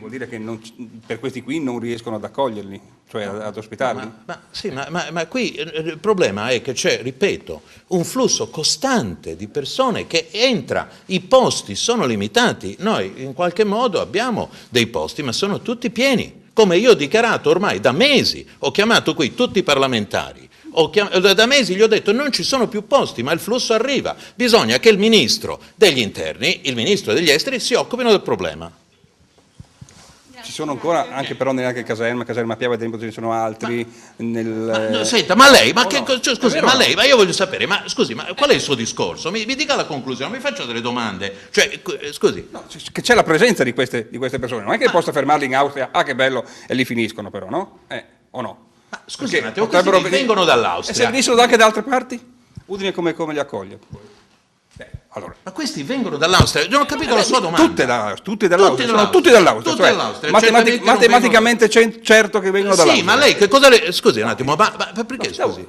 vuol dire che per questi qui non riescono ad accoglierli, cioè ad ospitarli? Ma qui il problema è che c'è, ripeto, un flusso costante di persone che entra, i posti sono limitati, noi in qualche modo abbiamo dei posti ma sono tutti pieni, come io ho dichiarato ormai da mesi, ho chiamato qui tutti i parlamentari, da mesi gli ho detto non ci sono più posti ma il flusso arriva, bisogna che il ministro degli interni, il ministro degli esteri si occupino del problema. Ci sono ancora, anche però neanche caserma Piave, ad esempio ce ne sono altri. Senta, ma lei, scusi, ma io voglio sapere, ma scusi, ma qual è il suo discorso? Mi dica la conclusione, mi faccia delle domande. Cioè, scusi. No, che c'è la presenza di queste persone, non è che possa fermarli in Austria, che bello, e lì finiscono però, no? O no? Ma scusi un attimo, questi vengono dall'Austria. E se venissero anche da altre parti? Udine come li accoglie? Allora. Ma questi vengono dall'Austria, non ho capito la sua domanda. Tutti dall'Austria, sono tutti dall'Austria. Matematicamente certo che vengono dall'Austria. Sì, ma lei che cosa le... Scusi un attimo, ma perché scusi?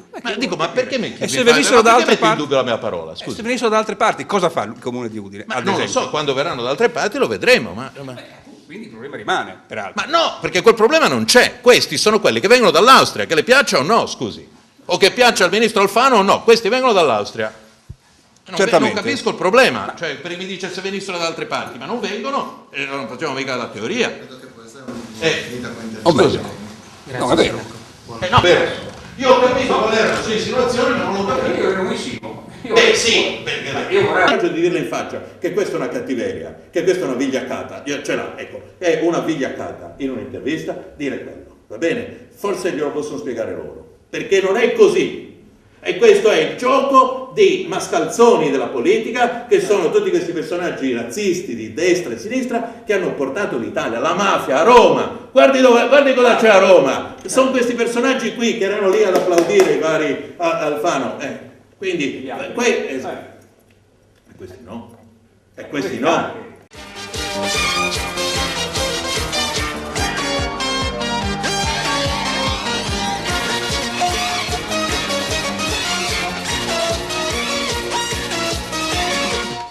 Ma perché mi se venissero da altre parti, in dubbio la mia parola? Scusi. Se venissero da altre parti, cosa fa il comune di Udine? Ma non lo so, quando verranno da altre parti lo vedremo. Quindi il problema rimane, peraltro. Ma no, perché quel problema non c'è. Questi sono quelli che vengono dall'Austria, che le piaccia o no, scusi. O che piaccia al ministro Alfano o no, questi vengono dall'Austria. Non capisco il problema, cioè mi dice se venissero da altre parti, ma non vengono e non facciamo mica la teoria. Credo che può essere Scusi. No, è vero. No, io ho capito qual era la sua insinuazione, ma non l'ho capito. Io ero un insinuo. Sì, perché io vorrei coraggio di dirle in faccia che questa è una cattiveria, che questa è una vigliaccata. Ce l'ha, ecco, è una vigliaccata in un'intervista dire quello, va bene? Forse glielo possono spiegare loro, perché non è così. E questo è il gioco dei mascalzoni della politica, che sono tutti questi personaggi razzisti di destra e sinistra che hanno portato l'Italia, la mafia a Roma. Guardi cosa c'è a Roma. Sono questi personaggi qui che erano lì ad applaudire i vari Alfano. Quindi, questi no. E questi no.